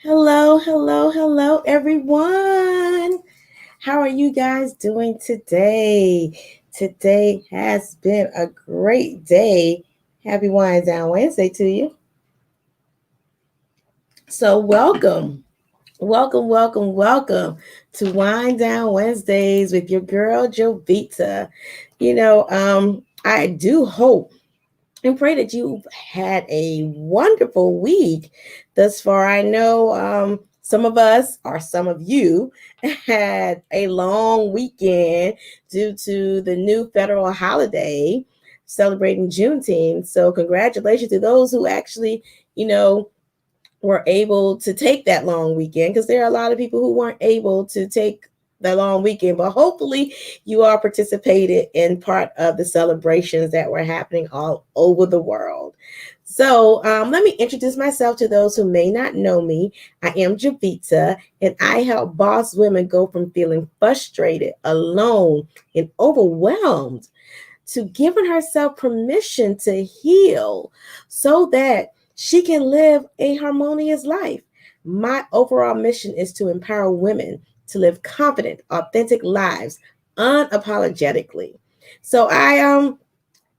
Hello, hello, hello, everyone. How are you guys doing today? Today has been a great day. Happy Wine Down Wednesday to you. So, welcome to Wine Down Wednesdays with your girl Jovita. I do hope and pray that you've had a wonderful week thus far. I know some of us or some of you had a long weekend due to the new federal holiday celebrating Juneteenth. So, congratulations to those who actually, you know, were able to take that long weekend because there are a lot of people who weren't able to take the long weekend, but hopefully you all participated in part of the celebrations that were happening all over the world. So let me introduce myself to those who may not know me. I am Jovita, and I help boss women go from feeling frustrated, alone, and overwhelmed to giving herself permission to heal so that she can live a harmonious life. My overall mission is to empower women to live confident, authentic lives unapologetically. So I'm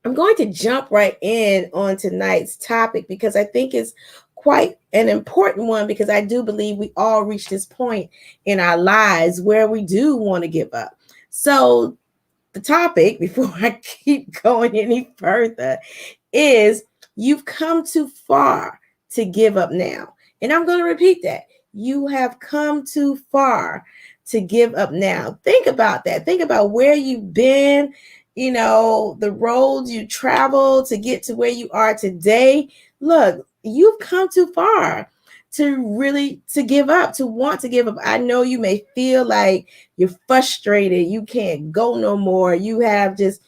going to jump right in on tonight's topic because I think it's quite an important one because I do believe we all reach this point in our lives where we do want to give up. So the topic, before I keep going any further, is you've come too far to give up now. And I'm going to repeat that. You have come too far to give up now. Think about that. Think about where you've been, the roads you traveled to get to where you are today. Look, you've come too far to give up, to want to give up. I know you may feel like you're frustrated, you can't go no more, you have just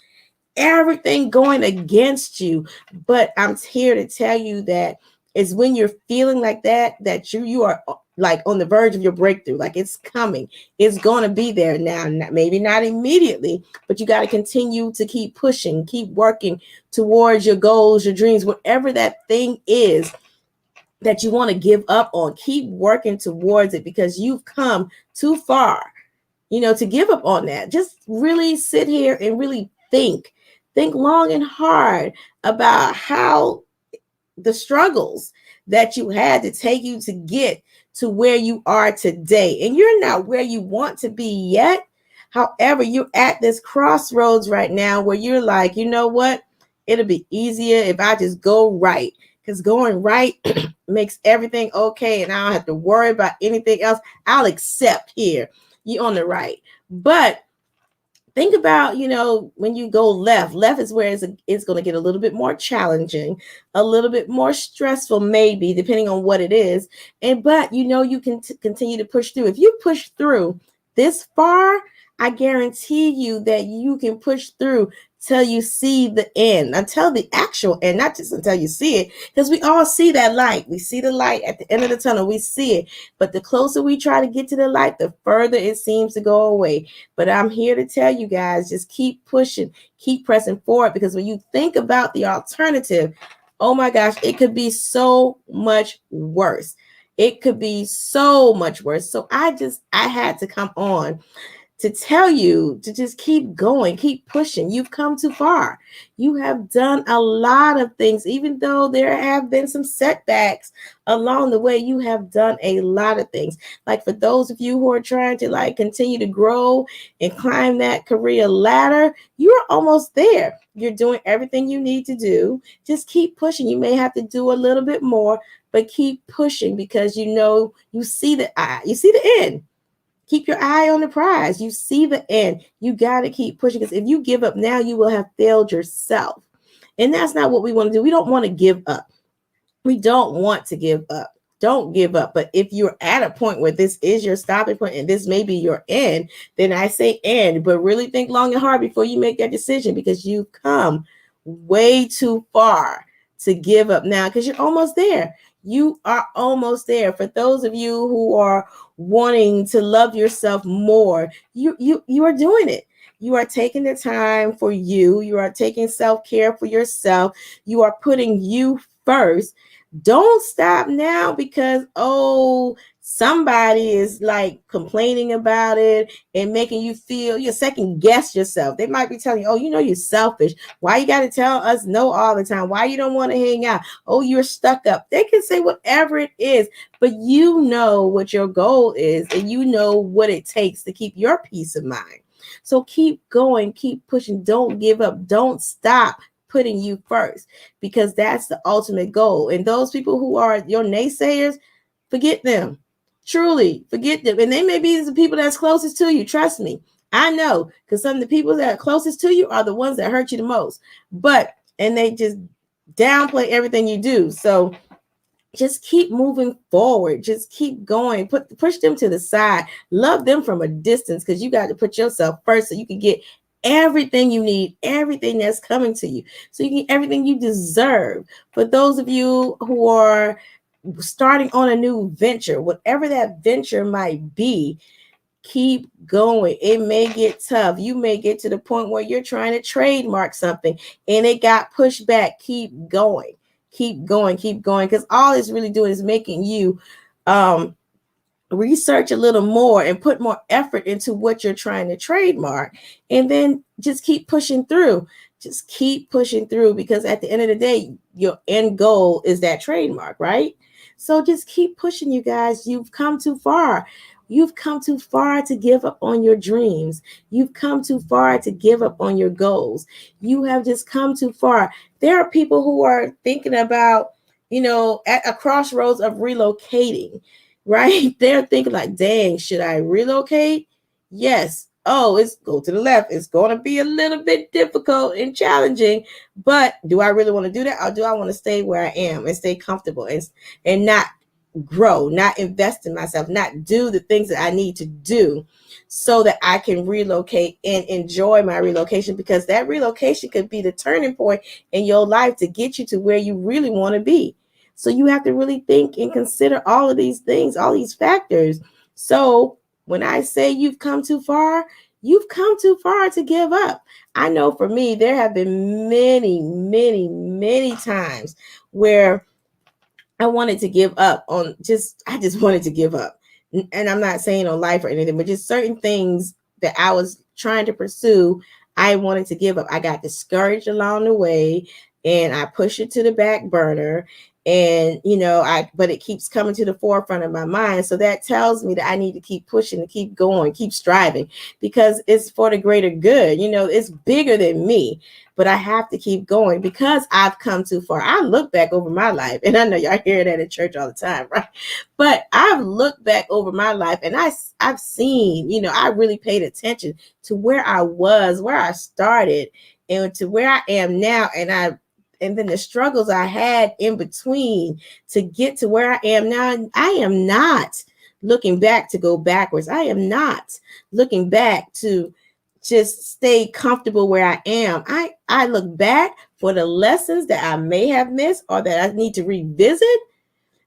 everything going against you. But I'm here to tell you that it's when you're feeling like that you are like on the verge of your breakthrough, like it's coming, it's going to be there now. Maybe not immediately, but you got to continue to keep pushing, keep working towards your goals, your dreams, whatever that thing is that you want to give up on. Keep working towards it because you've come too far, to give up on that. Just really sit here and really think long and hard about how the struggles that you had to take you to get to where you are today. And you're not where you want to be yet. However, you're at this crossroads right now where you're like, you know what? It'll be easier if I just go right. Because going right makes everything okay. And I don't have to worry about anything else. I'll accept here. You're on the right. But think about, when you go left is where it's going to get a little bit more challenging, a little bit more stressful, maybe depending on what it is. But you can continue to push through. If you push through this far, I guarantee you that you can push through till you see the end, until the actual end, not just until you see it, because we all see that light. We see the light at the end of the tunnel. We see it. But the closer we try to get to the light, the further it seems to go away. But I'm here to tell you guys, just keep pushing, keep pressing forward, because when you think about the alternative, oh my gosh, it could be so much worse. It could be so much worse. So I had to come on to tell you to just keep going, keep pushing. You've come too far. You have done a lot of things, even though there have been some setbacks along the way. You have done a lot of things. Like for those of you who are trying to continue to grow and climb that career ladder, you're almost there. You're doing everything you need to do. Just keep pushing. You may have to do a little bit more, but keep pushing because you see the eye, you see the end. Keep your eye on the prize. You see the end. You got to keep pushing, because if you give up now, you will have failed yourself. And that's not what we want to do. We don't want to give up. We don't want to give up. Don't give up. But if you're at a point where this is your stopping point and this may be your end, then I say end. But really think long and hard before you make that decision, because you've come way too far to give up now, because you're almost there. You are almost there. For those of you who are wanting to love yourself more, you are doing it. You are taking the time for you. You are taking self-care for yourself. You are putting you first. Don't stop now because, oh, somebody is like complaining about it and making you feel you second guess yourself. They might be telling you, oh, you're selfish. Why you got to tell us no all the time? Why you don't want to hang out? Oh, you're stuck up. They can say whatever it is, but you know what your goal is and you know what it takes to keep your peace of mind. So keep going, keep pushing. Don't give up. Don't stop putting you first, because that's the ultimate goal. And those people who are your naysayers, forget them. Truly, forget them. And they may be the people that's closest to you. Trust me. I know, because some of the people that are closest to you are the ones that hurt you the most. And they just downplay everything you do. So just keep moving forward. Just keep going. Push them to the side. Love them from a distance, because you got to put yourself first so you can get everything you need, everything that's coming to you, so you get everything you deserve. For those of you who are starting on a new venture, whatever that venture might be, keep going. It may get tough. You may get to the point where you're trying to trademark something and it got pushed back. Keep going. Keep going. Keep going. Because all it's really doing is making you research a little more and put more effort into what you're trying to trademark, and then just keep pushing through. Just keep pushing through, because at the end of the day, your end goal is that trademark, right? So just keep pushing, you guys. You've come too far. You've come too far to give up on your dreams. You've come too far to give up on your goals. You have just come too far. There are people who are thinking about, at a crossroads of relocating, right? They're thinking like, dang, should I relocate? Yes. Oh, it's go to the left. It's going to be a little bit difficult and challenging, but do I really want to do that? Or do I want to stay where I am and stay comfortable and not grow, not invest in myself, not do the things that I need to do so that I can relocate and enjoy my relocation, because that relocation could be the turning point in your life to get you to where you really want to be. So you have to really think and consider all of these things, all these factors. So when I say you've come too far, you've come too far to give up. I know for me, there have been many, many, many times where I wanted to give up on I just wanted to give up. And I'm not saying on life or anything, but just certain things that I was trying to pursue, I wanted to give up. I got discouraged along the way and I pushed it to the back burner. And, but it keeps coming to the forefront of my mind. So that tells me that I need to keep pushing, to keep going, keep striving, because it's for the greater good. It's bigger than me, but I have to keep going because I've come too far. I look back over my life, and I know y'all hear that in church all the time, right? But I've looked back over my life and I've seen, I really paid attention to where I was, where I started, and to where I am now. And then the struggles I had in between to get to where I am now. I am not looking back to go backwards. I am not looking back to just stay comfortable where I am. I look back for the lessons that I may have missed or that I need to revisit,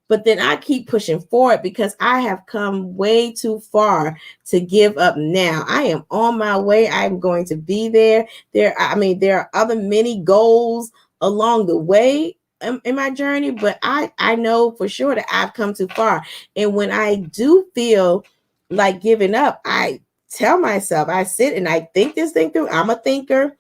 but then I keep pushing forward because I have come way too far to give up now. I am on my way. I'm going to be there. There are other many goals along the way in my journey, but I know for sure that I've come too far. And when I do feel like giving up, I tell myself, I sit and I think this thing through. I'm a thinker.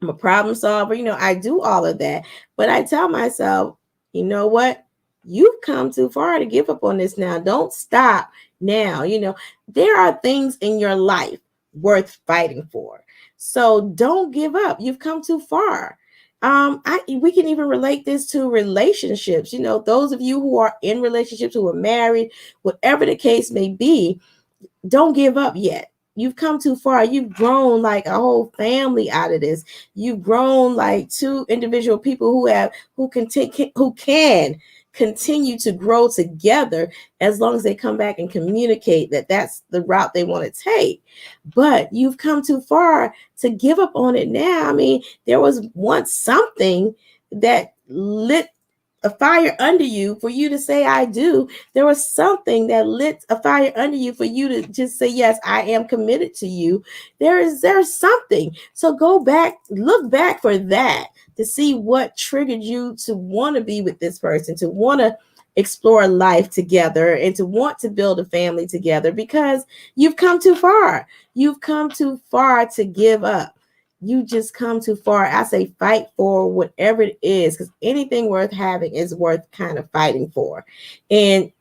I'm a problem solver. I do all of that. But I tell myself, you know what? You've come too far to give up on this now. Don't stop now. There are things in your life worth fighting for. So don't give up. You've come too far. We can even relate this to relationships. Those of you who are in relationships, who are married, whatever the case may be, don't give up yet. You've come too far. You've grown like a whole family out of this. You've grown like two individual people who can continue to grow together as long as they come back and communicate that that's the route they want to take. But you've come too far to give up on it now. There was once something that lit a fire under you for you to say I do. There was something that lit a fire under you for you to just say yes, I am committed to you. There's something. So go back, look back for that to see what triggered you to want to be with this person, to want to explore life together and to want to build a family together, because you've come too far. You've come too far to give up. You just come too far. I say fight for whatever it is, because anything worth having is worth kind of fighting for. And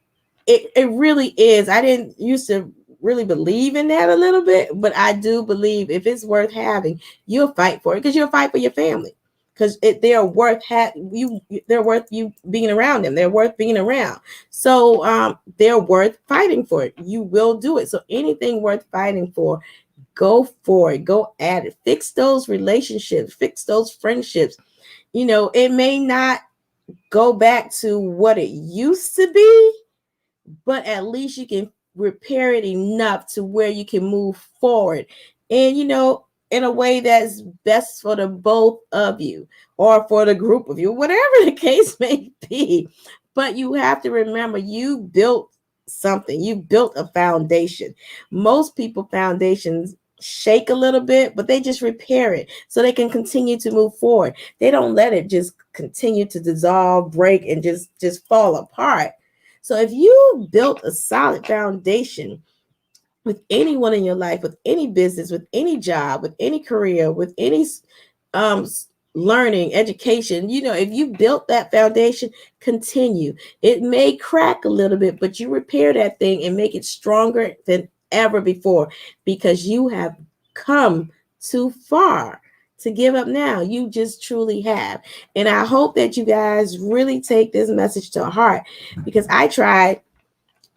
it really is. I didn't used to really believe in that a little bit, but I do believe if it's worth having, you'll fight for it, because you'll fight for your family, because they're worth you. They're worth you being around them. They're worth being around. So they're worth fighting for it. You will do it. So anything worth fighting for, go for it. Go at it. Fix those relationships. Fix those friendships. It may not go back to what it used to be, but at least you can repair it enough to where you can move forward. And in a way that's best for the both of you, or for the group of you, whatever the case may be. But you have to remember, you built something. You built a foundation. Most people foundations shake a little bit, but they just repair it so they can continue to move forward. They don't let it just continue to dissolve, break, and just fall apart. So if you built a solid foundation with anyone in your life, with any business, with any job, with any career, with any um learning, education, if you built that foundation, continue. It may crack a little bit, but you repair that thing and make it stronger than ever before, because you have come too far to give up now. You just truly have. And I hope that you guys really take this message to heart, because I tried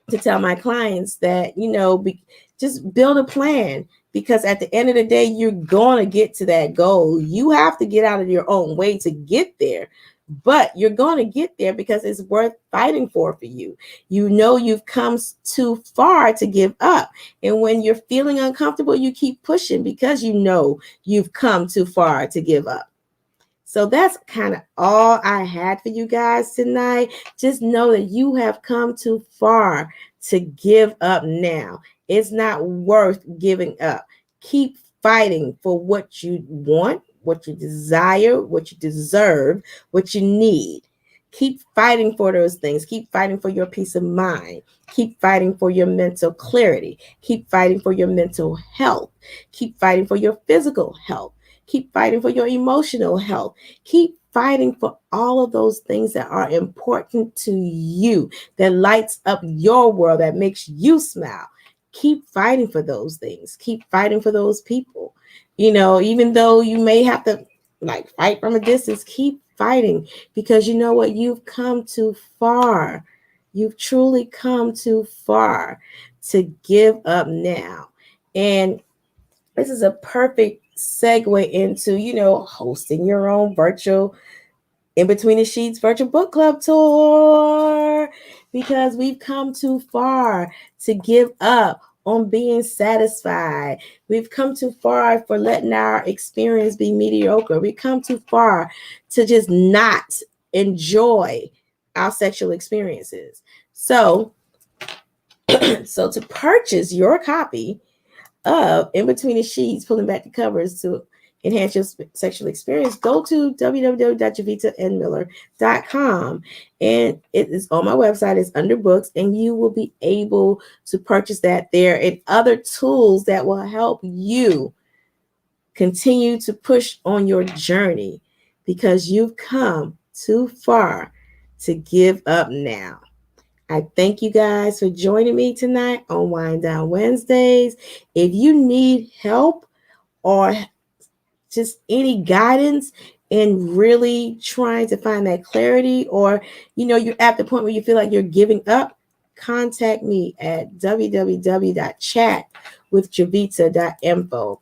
to tell my clients that, just build a plan, because at the end of the day, you're going to get to that goal. You have to get out of your own way to get there, but you're going to get there because it's worth fighting for you. You've come too far to give up. And when you're feeling uncomfortable, you keep pushing, because you've come too far to give up. So that's kind of all I had for you guys tonight. Just know that you have come too far to give up now. It's not worth giving up. Keep fighting for what you want, what you desire, what you deserve, what you need. Keep fighting for those things. Keep fighting for your peace of mind. Keep fighting for your mental clarity. Keep fighting for your mental health. Keep fighting for your physical health. Keep fighting for your emotional health. Keep fighting for all of those things that are important to you, that lights up your world, that makes you smile. Keep fighting for those things. Keep fighting for those people. Even though you may have to fight from a distance, keep fighting, because you know what? You've come too far. You've truly come too far to give up now. And this is a perfect segue into, hosting your own virtual In Between the Sheets virtual book club tour, because we've come too far to give up on being satisfied. We've come too far for letting our experience be mediocre. We've come too far to just not enjoy our sexual experiences. So, so to purchase your copy of In Between the Sheets, Pulling Back the Covers to enhance your sexual experience, go to www.jovitaandmiller.com, and it is on my website. It's under books, and you will be able to purchase that there, and other tools that will help you continue to push on your journey, because you've come too far to give up now. I thank you guys for joining me tonight on Wind Down Wednesdays. If you need help or just any guidance in really trying to find that clarity, or you're at the point where you feel like you're giving up, contact me at www.chatwithjovita.info.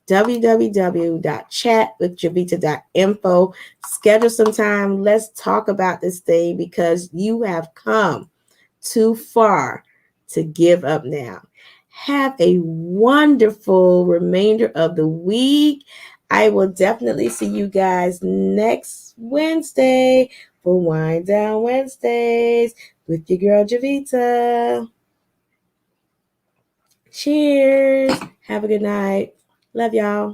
www.chatwithjovita.info. Schedule some time. Let's talk about this thing, because you have come too far to give up now. Have a wonderful remainder of the week. I will definitely see you guys next Wednesday for Wind Down Wednesdays with your girl Jovita. Cheers. Have a good night. Love y'all.